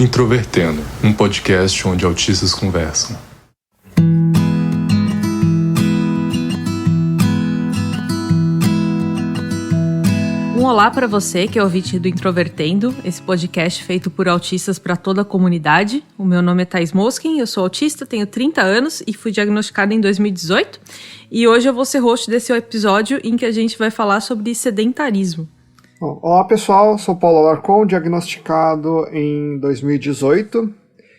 Introvertendo, um podcast onde autistas conversam. Um olá para você que é ouvinte do Introvertendo, esse podcast feito por autistas para toda a comunidade. O meu nome é Thaís Moskin, eu sou autista, tenho 30 anos e fui diagnosticada em 2018. E hoje eu vou ser host desse episódio em que a gente vai falar sobre sedentarismo. Olá pessoal, sou Paulo Alarcon, diagnosticado em 2018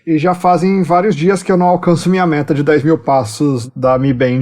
e já fazem vários dias que eu não alcanço minha meta de 10 mil passos da Mi Band.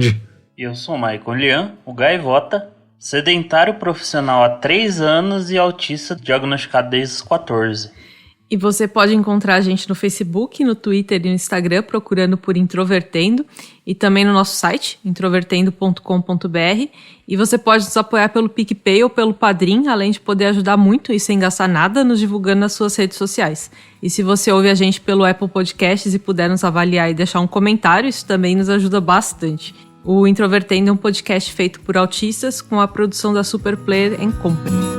Eu sou o Maicon Lian, o gaivota, sedentário profissional há 3 anos e autista diagnosticado desde os 14. E você pode encontrar a gente no Facebook, no Twitter e no Instagram procurando por Introvertendo e também no nosso site, introvertendo.com.br. E você pode nos apoiar pelo PicPay ou pelo Padrim, além de poder ajudar muito e sem gastar nada nos divulgando nas suas redes sociais. E se você ouve a gente pelo Apple Podcasts e puder nos avaliar e deixar um comentário, isso também nos ajuda bastante. O Introvertendo é um podcast feito por autistas com a produção da Superplayer & Company.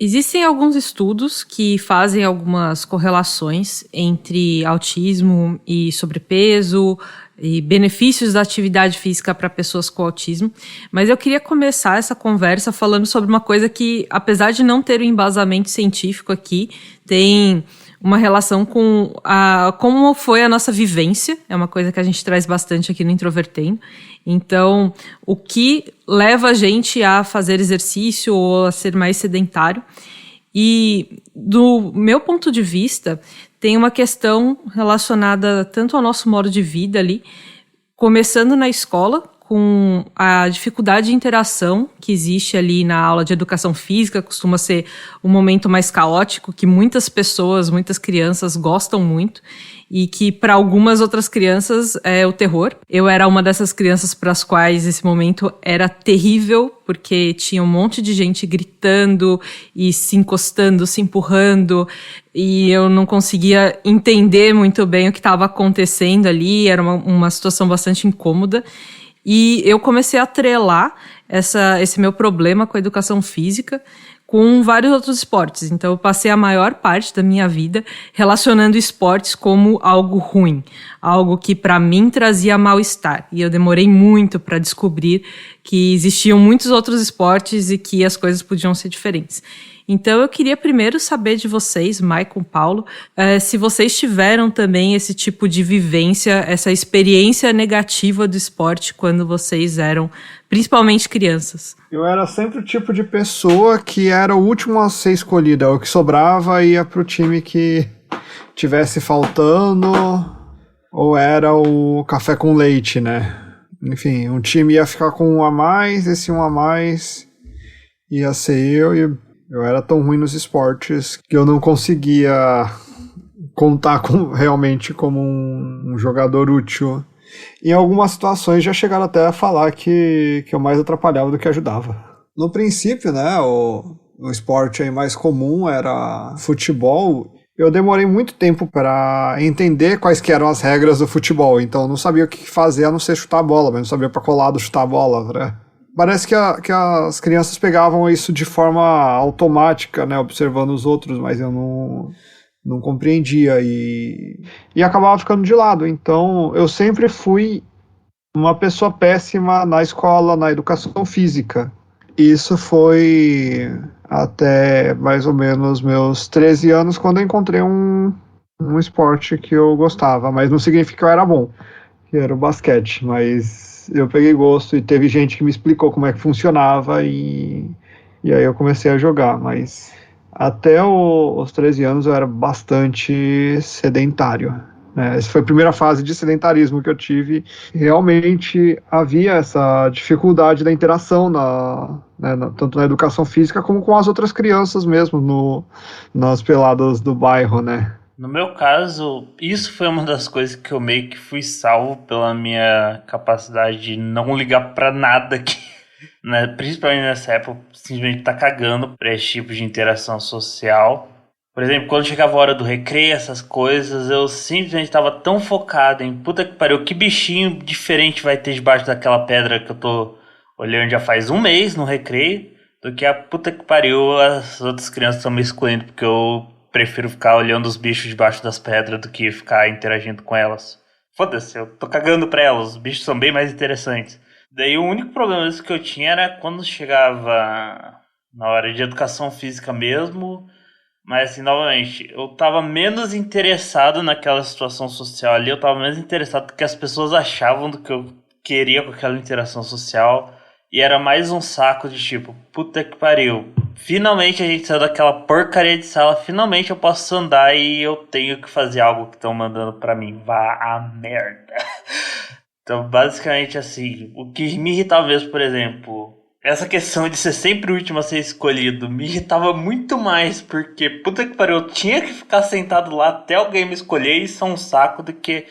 Existem alguns estudos que fazem algumas correlações entre autismo e sobrepeso e benefícios da atividade física para pessoas com autismo, mas eu queria começar essa conversa falando sobre uma coisa que, apesar de não ter um embasamento científico aqui, tem uma relação com como foi a nossa vivência, é uma coisa que a gente traz bastante aqui no Introvertendo. Então, o que leva a gente a fazer exercício ou a ser mais sedentário. E, do meu ponto de vista, tem uma questão relacionada tanto ao nosso modo de vida ali, começando na escola, com a dificuldade de interação que existe ali na aula de educação física, costuma ser um momento mais caótico, que muitas pessoas, muitas crianças gostam muito, e que para algumas outras crianças é o terror. Eu era uma dessas crianças para as quais esse momento era terrível, porque tinha um monte de gente gritando e se encostando, se empurrando, e eu não conseguia entender muito bem o que estava acontecendo ali, era uma situação bastante incômoda. E eu comecei a atrelar esse meu problema com a educação física com vários outros esportes. Então eu passei a maior parte da minha vida relacionando esportes como algo ruim, algo que para mim trazia mal-estar. E eu demorei muito para descobrir que existiam muitos outros esportes e que as coisas podiam ser diferentes. Então eu queria primeiro saber de vocês, Maicon, Paulo, se vocês tiveram também esse tipo de vivência, essa experiência negativa do esporte quando vocês eram principalmente crianças. Eu era sempre o tipo de pessoa que era o último a ser escolhida, o que sobrava ia pro time que tivesse faltando, ou era o café com leite, né? Enfim, um time ia ficar com um a mais, esse um a mais ia ser eu, e eu era tão ruim nos esportes que eu não conseguia contar realmente como um jogador útil. Em algumas situações já chegaram até a falar que eu mais atrapalhava do que ajudava. No princípio, né, o esporte aí mais comum era futebol. Eu demorei muito tempo para entender quais que eram as regras do futebol, então eu não sabia o que fazer a não ser chutar a bola, mas não sabia para qual lado chutar a bola, né? Parece que as crianças pegavam isso de forma automática, né, observando os outros, mas eu não compreendia e acabava ficando de lado. Então, eu sempre fui uma pessoa péssima na escola, na educação física. Isso foi até mais ou menos meus 13 anos, quando eu encontrei um esporte que eu gostava, mas não significa que eu era bom, que era o basquete, mas eu peguei gosto e teve gente que me explicou como é que funcionava e aí eu comecei a jogar, mas até os 13 anos eu era bastante sedentário, né? Essa foi a primeira fase de sedentarismo que eu tive. Realmente havia essa dificuldade da interação tanto na educação física como com as outras crianças mesmo nas peladas do bairro, né? No meu caso, isso foi uma das coisas que eu meio que fui salvo pela minha capacidade de não ligar pra nada que, né, principalmente nessa época, simplesmente tá cagando pra esse tipo de interação social. Por exemplo, quando chegava a hora do recreio, essas coisas, eu simplesmente tava tão focado em puta que pariu, que bichinho diferente vai ter debaixo daquela pedra que eu tô olhando já faz um mês no recreio. do que a puta que pariu as outras crianças estão me excluindo porque eu prefiro ficar olhando os bichos debaixo das pedras do que ficar interagindo com elas. Foda-se, eu tô cagando pra elas, os bichos são bem mais interessantes. Daí o único problema que eu tinha era quando chegava na hora de educação física mesmo, mas assim, novamente, eu tava menos interessado naquela situação social ali, eu tava menos interessado no que as pessoas achavam do que eu queria com aquela interação social, e era mais um saco de tipo, puta que pariu, finalmente a gente saiu daquela porcaria de sala, finalmente eu posso andar e eu tenho que fazer algo que estão mandando pra mim, vá a merda. Então, basicamente assim, o que me irritava mesmo, por exemplo, essa questão de ser sempre o último a ser escolhido me irritava muito mais, porque, puta que pariu, eu tinha que ficar sentado lá até alguém me escolher, e isso é um saco do que...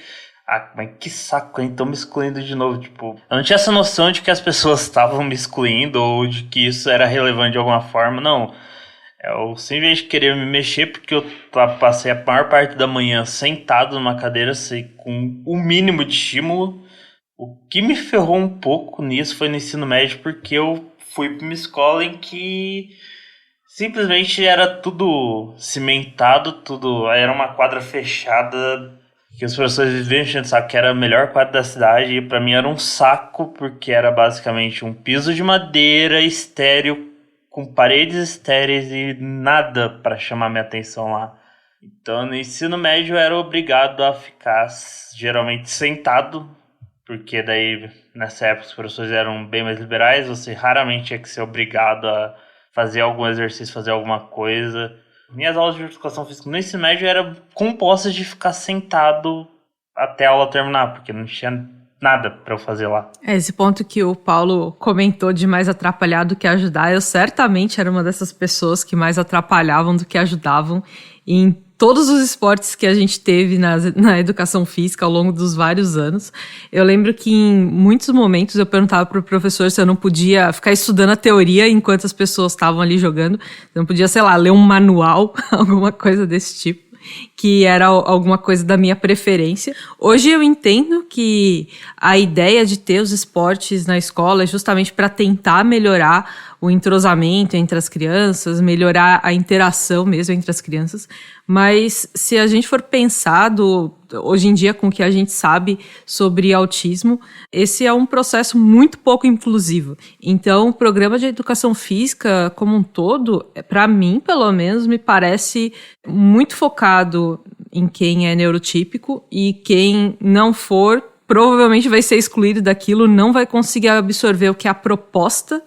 Ah, mas que saco, hein? Estão me excluindo de novo, tipo... Eu não tinha essa noção de que as pessoas estavam me excluindo, ou de que isso era relevante de alguma forma, não. Eu simplesmente queria me mexer, porque eu passei a maior parte da manhã sentado numa cadeira, com o mínimo de estímulo. O que me ferrou um pouco nisso foi no ensino médio, porque eu fui para uma escola em que simplesmente era tudo cimentado, tudo era uma quadra fechada, que os professores viviam enchendo o saco, que era a melhor quadra da cidade, e para mim era um saco, porque era basicamente um piso de madeira estéril, com paredes estéreis e nada para chamar minha atenção lá. Então no ensino médio eu era obrigado a ficar geralmente sentado, porque daí, nessa época, os professores eram bem mais liberais, você raramente tinha que ser obrigado a fazer algum exercício, fazer alguma coisa. Minhas aulas de educação física no ensino médio eram compostas de ficar sentado até a aula terminar, porque não tinha nada para eu fazer lá. Esse ponto que o Paulo comentou de mais atrapalhar do que ajudar, eu certamente era uma dessas pessoas que mais atrapalhavam do que ajudavam em todos os esportes que a gente teve na educação física ao longo dos vários anos. Eu lembro que em muitos momentos eu perguntava para o professor se eu não podia ficar estudando a teoria enquanto as pessoas estavam ali jogando. Eu não podia, sei lá, ler um manual, alguma coisa desse tipo, que era alguma coisa da minha preferência. Hoje eu entendo que a ideia de ter os esportes na escola é justamente para tentar melhorar o entrosamento entre as crianças, melhorar a interação mesmo entre as crianças, mas se a gente for pensar hoje em dia com o que a gente sabe sobre autismo, esse é um processo muito pouco inclusivo. Então, o programa de educação física como um todo, para mim, pelo menos, me parece muito focado em quem é neurotípico, e quem não for, provavelmente vai ser excluído daquilo, não vai conseguir absorver o que é a proposta,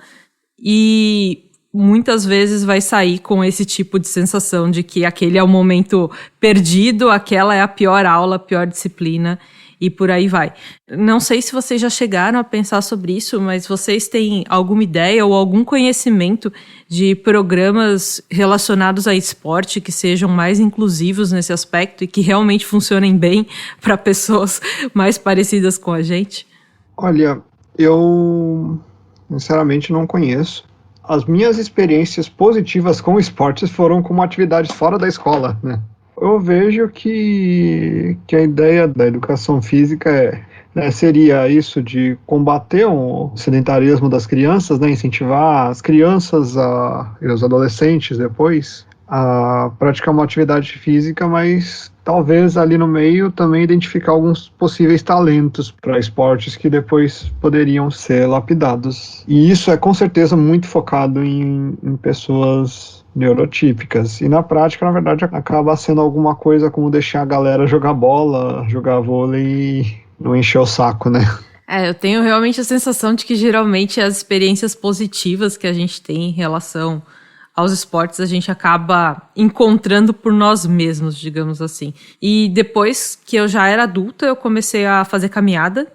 e muitas vezes vai sair com esse tipo de sensação de que aquele é o momento perdido, aquela é a pior aula, a pior disciplina, e por aí vai. Não sei se vocês já chegaram a pensar sobre isso, mas vocês têm alguma ideia ou algum conhecimento de programas relacionados a esporte que sejam mais inclusivos nesse aspecto e que realmente funcionem bem para pessoas mais parecidas com a gente? Olha, eu sinceramente não conheço. As minhas experiências positivas com esportes foram como atividades fora da escola, né? Eu vejo que a ideia da educação física seria isso de combater o sedentarismo das crianças, né? Incentivar as crianças e os adolescentes depois a praticar uma atividade física, mas talvez ali no meio também identificar alguns possíveis talentos para esportes que depois poderiam ser lapidados. E isso é com certeza muito focado em pessoas neurotípicas. E na prática, na verdade, acaba sendo alguma coisa como deixar a galera jogar bola, jogar vôlei e não encher o saco, né? Eu tenho realmente a sensação de que geralmente as experiências positivas que a gente tem em relação aos esportes a gente acaba encontrando por nós mesmos, digamos assim. E depois que eu já era adulta, eu comecei a fazer caminhada.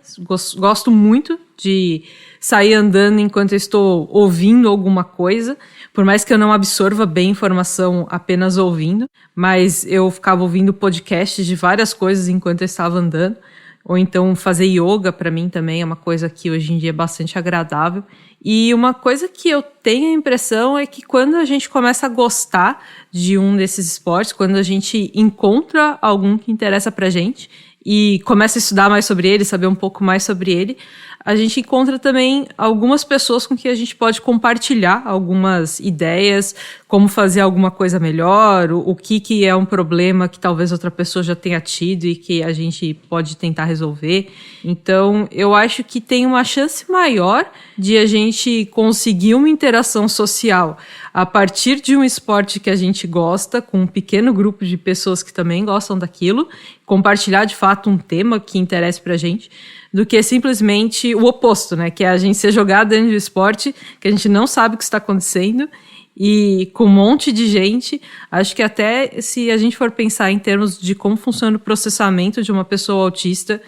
Gosto muito de sair andando enquanto eu estou ouvindo alguma coisa, por mais que eu não absorva bem informação apenas ouvindo, mas eu ficava ouvindo podcasts de várias coisas enquanto eu estava andando. Ou então fazer yoga para mim também é uma coisa que hoje em dia é bastante agradável. E uma coisa que eu tenho a impressão é que quando a gente começa a gostar de um desses esportes, quando a gente encontra algum que interessa pra gente, e começa a estudar mais sobre ele, saber um pouco mais sobre ele, a gente encontra também algumas pessoas com quem a gente pode compartilhar algumas ideias, como fazer alguma coisa melhor, o que é um problema que talvez outra pessoa já tenha tido e que a gente pode tentar resolver. Então, eu acho que tem uma chance maior de a gente conseguir uma interação social a partir de um esporte que a gente gosta, com um pequeno grupo de pessoas que também gostam daquilo, compartilhar de fato um tema que interesse pra gente, do que simplesmente o oposto, né? Que é a gente ser jogado dentro do esporte, que a gente não sabe o que está acontecendo, e com um monte de gente. Acho que até se a gente for pensar em termos de como funciona o processamento de uma pessoa autista,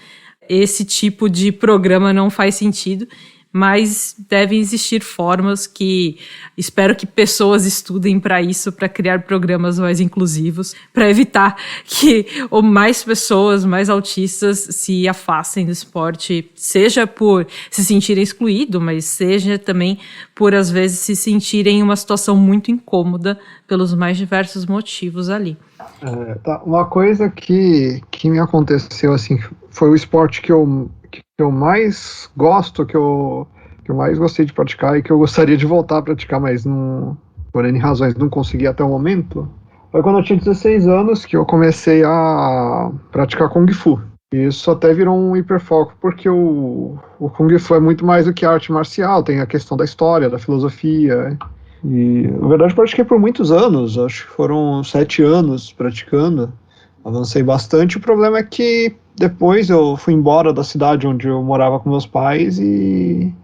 esse tipo de programa não faz sentido, mas devem existir formas que espero que pessoas estudem para isso, para criar programas mais inclusivos, para evitar que ou mais pessoas, mais autistas se afastem do esporte, seja por se sentirem excluídos, mas seja também por, às vezes, se sentirem em uma situação muito incômoda pelos mais diversos motivos ali. Uma coisa que me aconteceu, assim, foi o esporte que eu mais gosto, que eu mais gostei de praticar e que eu gostaria de voltar a praticar, mas por N razões não consegui até o momento. Foi quando eu tinha 16 anos que eu comecei a praticar Kung Fu. E isso até virou um hiperfoco, porque o Kung Fu é muito mais do que arte marcial, tem a questão da história, da filosofia. E, na verdade, eu pratiquei por muitos anos, acho que foram 7 anos praticando. Avancei bastante. O problema é que depois eu fui embora da cidade onde eu morava com meus pais e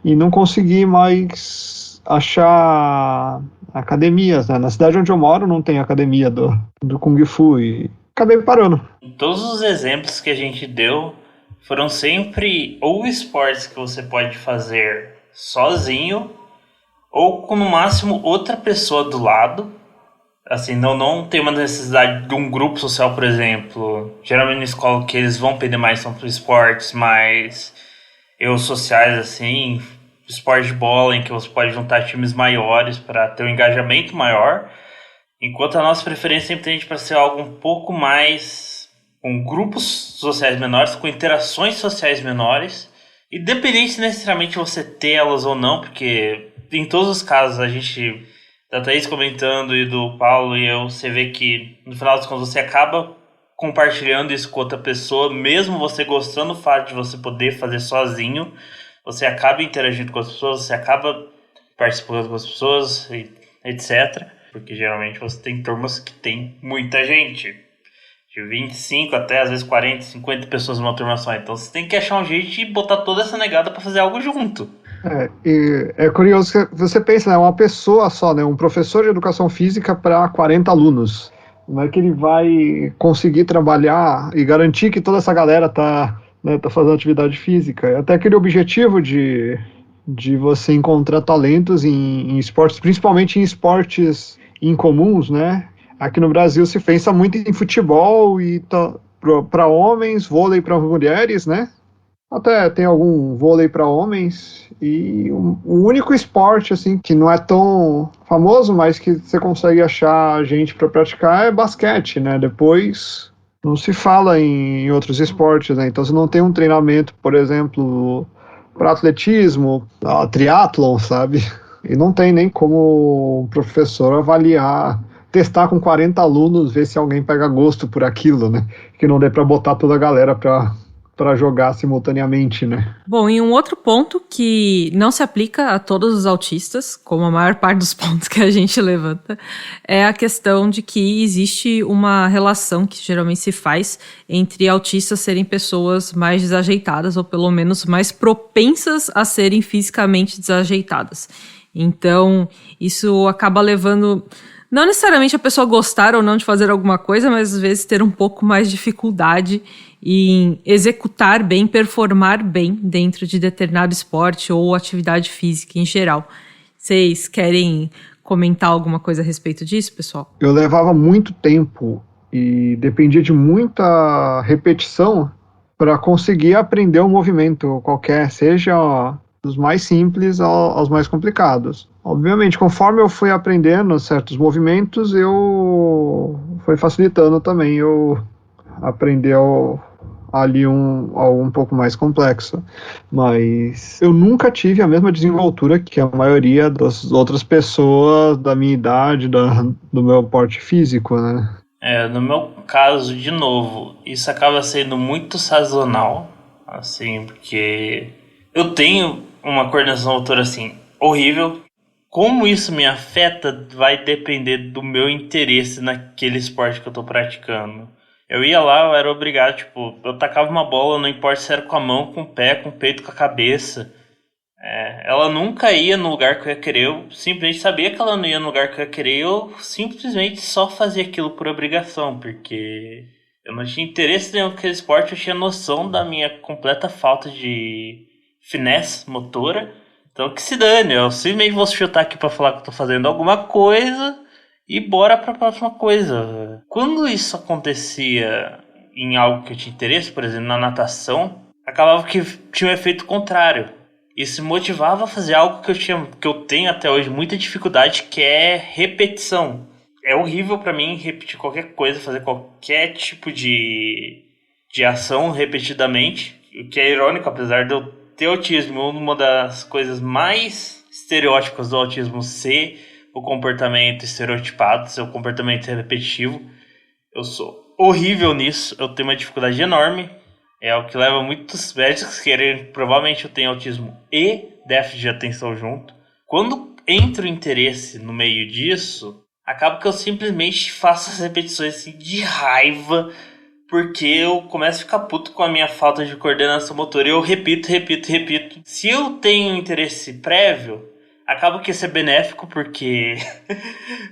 não consegui mais achar academias, né? Na cidade onde eu moro não tem academia do Kung Fu e acabei parando. Todos os exemplos que a gente deu foram sempre ou esportes que você pode fazer sozinho ou com no máximo outra pessoa do lado. Assim, não tem uma necessidade de um grupo social, por exemplo. Geralmente na escola que eles vão pedir mais são para esportes mais sociais, assim, esporte de bola, em que você pode juntar times maiores para ter um engajamento maior. Enquanto a nossa preferência sempre tende para ser algo um pouco mais com grupos sociais menores, com interações sociais menores, independente necessariamente você ter elas ou não, porque em todos os casos a gente, da Thaís comentando e do Paulo e eu, você vê que no final das contas você acaba compartilhando isso com outra pessoa, mesmo você gostando do fato de você poder fazer sozinho, você acaba interagindo com as pessoas, você acaba participando com as pessoas, etc. Porque geralmente você tem turmas que tem muita gente, de 25 até às vezes 40, 50 pessoas numa turma só. Então você tem que achar um jeito de botar toda essa negada para fazer algo junto. É curioso que você pensa, né, uma pessoa só, né, um professor de educação física para 40 alunos. Como é que ele vai conseguir trabalhar e garantir que toda essa galera tá fazendo atividade física? Até aquele objetivo de você encontrar talentos em esportes, principalmente em esportes incomuns, né? Aqui no Brasil se pensa muito em futebol e para homens, vôlei para mulheres, né? Até tem algum vôlei para homens, e o único esporte assim que não é tão famoso, mas que você consegue achar gente para praticar é basquete, né? Depois não se fala em outros esportes, né? Então você não tem um treinamento, por exemplo, para atletismo, triatlon, sabe? E não tem nem como o professor avaliar, testar com 40 alunos, ver se alguém pega gosto por aquilo, né? Que não dê para botar toda a galera para jogar simultaneamente, né? Bom, e um outro ponto que não se aplica a todos os autistas, como a maior parte dos pontos que a gente levanta, é a questão de que existe uma relação que geralmente se faz entre autistas serem pessoas mais desajeitadas, ou pelo menos mais propensas a serem fisicamente desajeitadas. Então, isso acaba levando, não necessariamente a pessoa gostar ou não de fazer alguma coisa, mas às vezes ter um pouco mais de dificuldade em executar bem, performar bem dentro de determinado esporte ou atividade física em geral. Vocês querem comentar alguma coisa a respeito disso, pessoal? Eu levava muito tempo e dependia de muita repetição para conseguir aprender um movimento qualquer, seja dos mais simples aos mais complicados. Obviamente, conforme eu fui aprendendo certos movimentos, eu fui facilitando também eu aprender ali algo um pouco mais complexo. Mas eu nunca tive a mesma desenvoltura que a maioria das outras pessoas da minha idade, do meu porte físico, né? No meu caso, de novo, isso acaba sendo muito sazonal, assim, porque eu tenho uma coordenação motora, assim, horrível. Como isso me afeta vai depender do meu interesse naquele esporte que eu tô praticando. Eu ia lá, eu era obrigado, tipo, eu tacava uma bola, não importa se era com a mão, com o pé, com o peito, com a cabeça. Ela nunca ia no lugar que eu ia querer, eu simplesmente sabia que ela não ia no lugar que eu ia querer, eu simplesmente só fazia aquilo por obrigação, porque eu não tinha interesse nenhum naquele esporte, eu tinha noção da minha completa falta de finesse motora, então que se dane, eu simplesmente vou chutar aqui pra falar que eu tô fazendo alguma coisa e bora pra próxima coisa. Quando isso acontecia em algo que eu tinha interesse, por exemplo, na natação, acabava que tinha um efeito contrário. Isso me motivava a fazer algo que eu tenho até hoje muita dificuldade, que é repetição. É horrível pra mim repetir qualquer coisa, fazer qualquer tipo de ação repetidamente. O que é irônico, apesar de eu ter autismo, uma das coisas mais estereótipas do autismo ser o comportamento estereotipado, ser o comportamento repetitivo. Eu sou horrível nisso, eu tenho uma dificuldade enorme. É o que leva muitos médicos a quererem. Provavelmente eu tenho autismo e déficit de atenção junto. Quando entra o interesse no meio disso, acaba que eu simplesmente faço as repetições assim, de raiva, porque eu começo a ficar puto com a minha falta de coordenação motora e eu repito. Se eu tenho interesse prévio, acaba que isso é benéfico, porque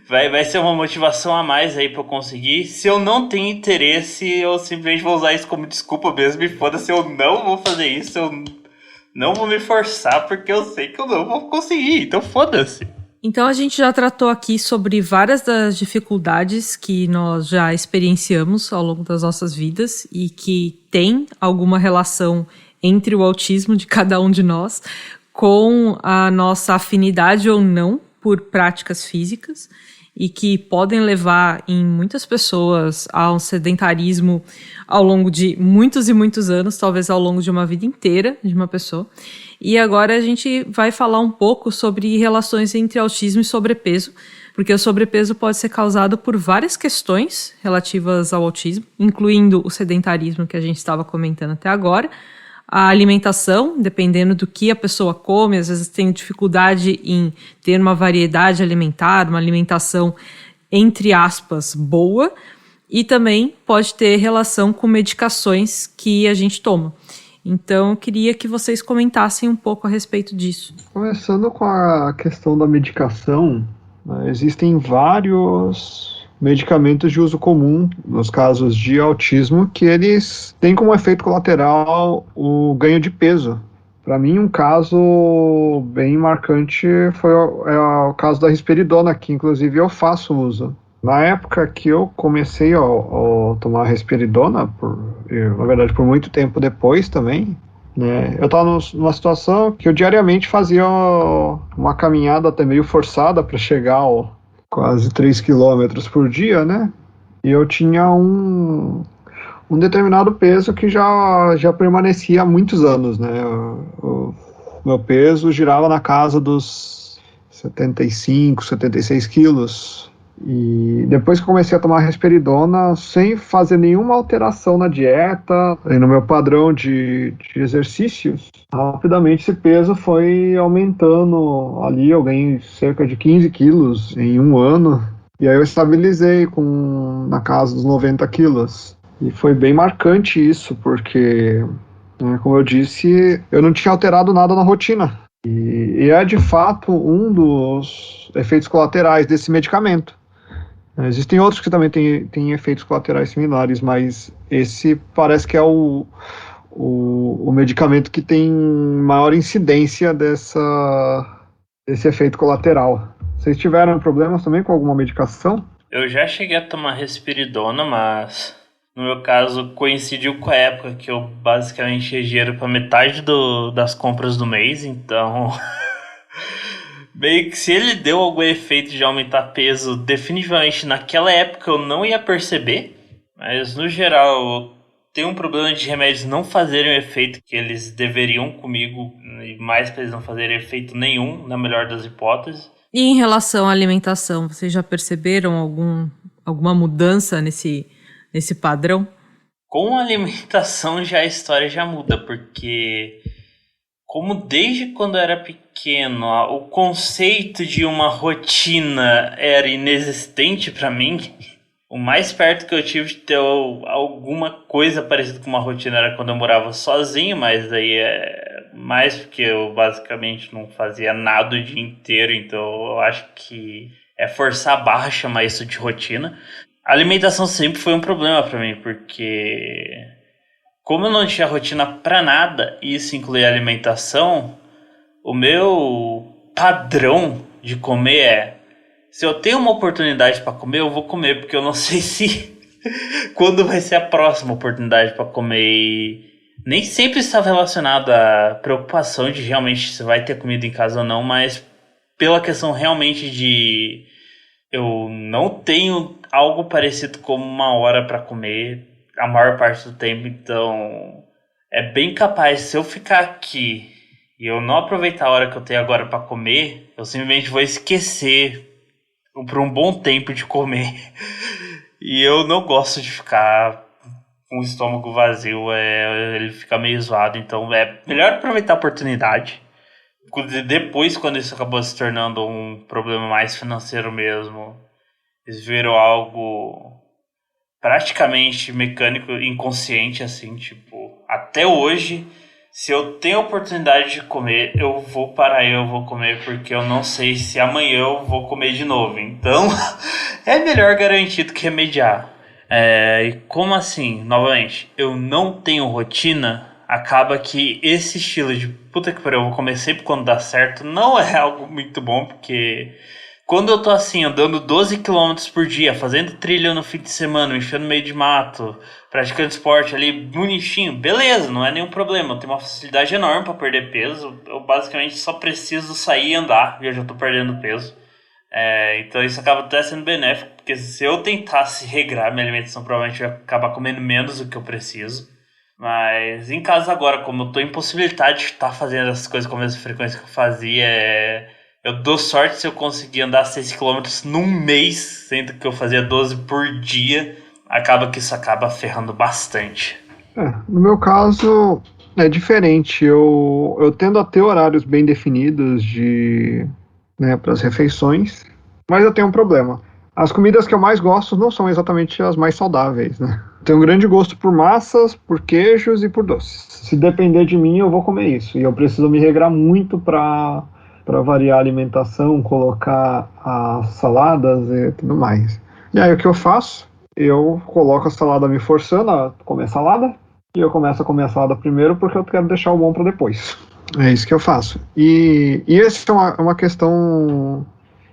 vai ser uma motivação a mais aí pra eu conseguir. Se eu não tenho interesse, eu simplesmente vou usar isso como desculpa mesmo. E foda-se, eu não vou fazer isso, eu não vou me forçar, porque eu sei que eu não vou conseguir. Então foda-se. Então a gente já tratou aqui sobre várias das dificuldades que nós já experienciamos ao longo das nossas vidas e que tem alguma relação entre o autismo de cada um de nós com a nossa afinidade ou não por práticas físicas e que podem levar em muitas pessoas a um sedentarismo ao longo de muitos e muitos anos, talvez ao longo de uma vida inteira de uma pessoa. E agora a gente vai falar um pouco sobre relações entre autismo e sobrepeso, porque o sobrepeso pode ser causado por várias questões relativas ao autismo, incluindo o sedentarismo que a gente estava comentando até agora, a alimentação, dependendo do que a pessoa come, às vezes tem dificuldade em ter uma variedade alimentar, uma alimentação, entre aspas, boa, e também pode ter relação com medicações que a gente toma. Então, eu queria que vocês comentassem um pouco a respeito disso. Começando com a questão da medicação, né, existem vários medicamentos de uso comum, nos casos de autismo, que eles têm como efeito colateral o ganho de peso. Para mim, um caso bem marcante foi o caso da risperidona, que inclusive eu faço uso. Na época que eu comecei a tomar risperidona, na verdade por muito tempo depois também, né, eu estava numa situação que eu diariamente fazia uma caminhada até meio forçada para chegar ao quase 3 quilômetros por dia, né? E eu tinha um determinado peso que já permanecia há muitos anos, né? O meu peso girava na casa dos 75, 76 quilos. E depois que comecei a tomar risperidona, sem fazer nenhuma alteração na dieta e no meu padrão de exercícios, rapidamente esse peso foi aumentando ali. Eu ganhei cerca de 15 quilos em um ano. E aí eu estabilizei na casa dos 90 quilos. E foi bem marcante isso, porque, como eu disse, eu não tinha alterado nada na rotina. E é de fato um dos efeitos colaterais desse medicamento. Existem outros que também têm efeitos colaterais similares, mas esse parece que é o medicamento que tem maior incidência desse efeito colateral. Vocês tiveram problemas também com alguma medicação? Eu já cheguei a tomar risperidona, mas no meu caso coincidiu com a época que eu basicamente tinha dinheiro para metade das compras do mês, então meio que se ele deu algum efeito de aumentar peso, definitivamente naquela época eu não ia perceber, mas no geral tenho um problema de remédios não fazerem o efeito que eles deveriam comigo, e mais para eles não fazerem efeito nenhum, na melhor das hipóteses. E em relação à alimentação, vocês já perceberam alguma mudança nesse padrão? Com a alimentação já a história já muda, porque como desde quando eu era pequeno o conceito de uma rotina era inexistente para mim, o mais perto que eu tive de ter alguma coisa parecida com uma rotina era quando eu morava sozinho, mas aí é mais porque eu basicamente não fazia nada o dia inteiro, então eu acho que é forçar a barra chamar isso de rotina. A alimentação sempre foi um problema para mim, porque como eu não tinha rotina para nada, e isso inclui a alimentação, o meu padrão de comer é: se eu tenho uma oportunidade para comer, eu vou comer, porque eu não sei se quando vai ser a próxima oportunidade para comer. E nem sempre está relacionado à preocupação de realmente se vai ter comida em casa ou não, mas pela questão realmente de eu não tenho algo parecido como uma hora para comer a maior parte do tempo, então é bem capaz, se eu ficar aqui e eu não aproveitar a hora que eu tenho agora para comer, eu simplesmente vou esquecer por um bom tempo de comer. E eu não gosto de ficar com o estômago vazio, ele fica meio zoado, então é melhor aproveitar a oportunidade. Depois, quando isso acabou se tornando um problema mais financeiro mesmo, eles viram algo praticamente mecânico, inconsciente, assim, tipo, até hoje, se eu tenho a oportunidade de comer, eu vou parar e eu vou comer, porque eu não sei se amanhã eu vou comer de novo. Então, é melhor garantir do que remediar. E como assim, novamente, eu não tenho rotina, acaba que esse estilo de puta que pariu, eu vou comer sempre quando dá certo, não é algo muito bom, porque quando eu tô assim, andando 12 km por dia, fazendo trilha no fim de semana, me enfiando no meio de mato, praticando esporte ali bonitinho, beleza, não é nenhum problema. Eu tenho uma facilidade enorme para perder peso. Eu basicamente só preciso sair e andar e eu já tô perdendo peso. Então isso acaba até sendo benéfico, porque se eu tentasse regrar minha alimentação, provavelmente eu ia acabar comendo menos do que eu preciso. Mas em casa agora, como eu tô impossibilitado de estar fazendo essas coisas com a mesma frequência que eu fazia, eu dou sorte se eu conseguir andar 6 km num mês, sendo que eu fazia 12 por dia. Acaba que isso acaba ferrando bastante. No meu caso, é diferente. Eu tendo a ter horários bem definidos para as refeições, mas eu tenho um problema. As comidas que eu mais gosto não são exatamente as mais saudáveis, né? Tenho um grande gosto por massas, por queijos e por doces. Se depender de mim, eu vou comer isso. E eu preciso me regrar muito para variar a alimentação, colocar as saladas e tudo mais. E aí o que eu faço? Eu coloco a salada me forçando a comer salada, e eu começo a comer a salada primeiro porque eu quero deixar o bom para depois. É isso que eu faço. E essa é uma questão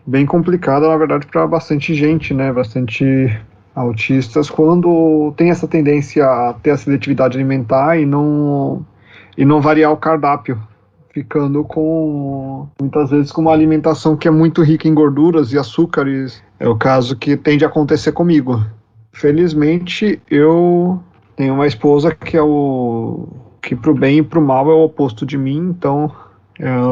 bem complicada, na verdade, para bastante gente, né? Bastante autistas, quando tem essa tendência a ter a seletividade alimentar e não variar o cardápio, ficando muitas vezes com uma alimentação que é muito rica em gorduras e açúcares. É o caso que tende a acontecer comigo. Felizmente, eu tenho uma esposa que pro bem e pro mal é o oposto de mim, então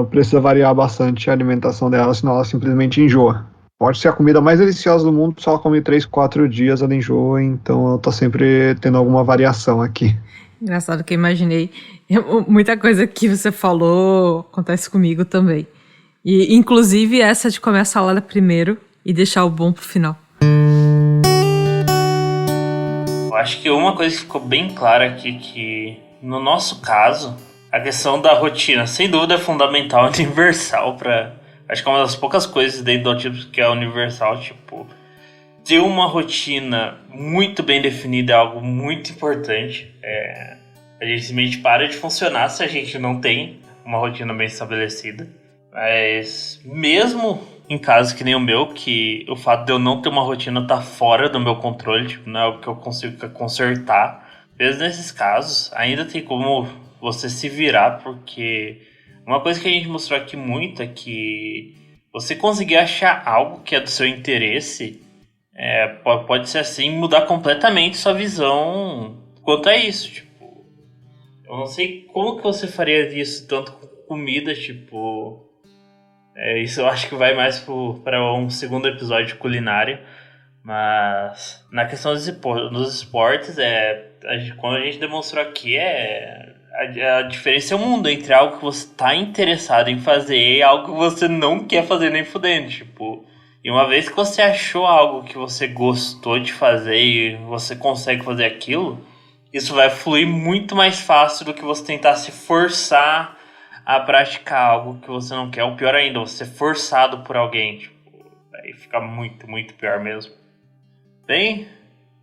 precisa variar bastante a alimentação dela, senão ela simplesmente enjoa. Pode ser a comida mais deliciosa do mundo, só ela come 3, 4 dias, ela enjoa, então ela tá sempre tendo alguma variação aqui. Engraçado que eu imaginei. Muita coisa que você falou acontece comigo também. E, inclusive, essa de comer a salada primeiro e deixar o bom pro final. Eu acho que uma coisa que ficou bem clara aqui, que no nosso caso, a questão da rotina, sem dúvida, é fundamental, universal acho que é uma das poucas coisas dentro do autismo que é universal, tipo, ter uma rotina muito bem definida é algo muito importante. A gente simplesmente para de funcionar se a gente não tem uma rotina bem estabelecida. Mas mesmo em casos que nem o meu, que o fato de eu não ter uma rotina tá fora do meu controle, tipo, não é algo que eu consigo consertar. Mesmo nesses casos, ainda tem como você se virar, porque uma coisa que a gente mostrou aqui muito é que você conseguir achar algo que é do seu interesse pode ser assim, mudar completamente sua visão quanto a isso, tipo, eu não sei como que você faria isso tanto com comida, tipo, isso eu acho que vai mais para um segundo episódio de culinária, mas na questão dos esportes, quando a gente demonstrou aqui, a diferença é o mundo entre algo que você tá interessado em fazer e algo que você não quer fazer nem fudendo, tipo, e uma vez que você achou algo que você gostou de fazer e você consegue fazer aquilo, isso vai fluir muito mais fácil do que você tentar se forçar a praticar algo que você não quer, ou pior ainda, você ser forçado por alguém, tipo, aí fica muito, muito pior mesmo. Bem,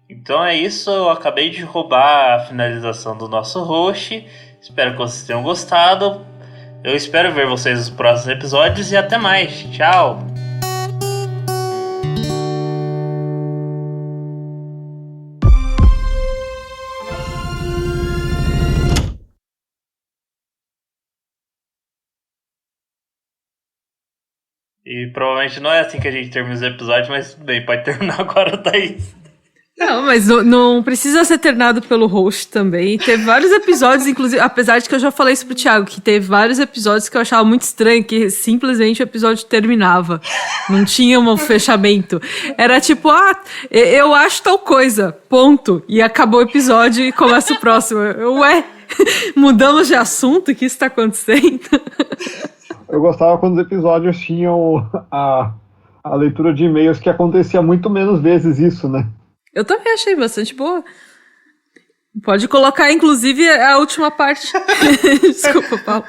então é isso, eu acabei de roubar a finalização do nosso host, espero que vocês tenham gostado, eu espero ver vocês nos próximos episódios e até mais, tchau! E provavelmente não é assim que a gente termina os episódios, mas tudo bem, pode terminar agora, Thaís. Não, mas não precisa ser terminado pelo host também. Teve vários episódios, inclusive, apesar de que eu já falei isso pro Thiago, que teve vários episódios que eu achava muito estranho, que simplesmente o episódio terminava. Não tinha um fechamento. Era tipo, eu acho tal coisa, ponto. E acabou o episódio e começa o próximo. Ué, mudamos de assunto? O que está acontecendo? Eu gostava quando os episódios tinham a leitura de e-mails, que acontecia muito menos vezes isso, né? Eu também achei bastante boa. Pode colocar, inclusive, a última parte. Desculpa, Paulo.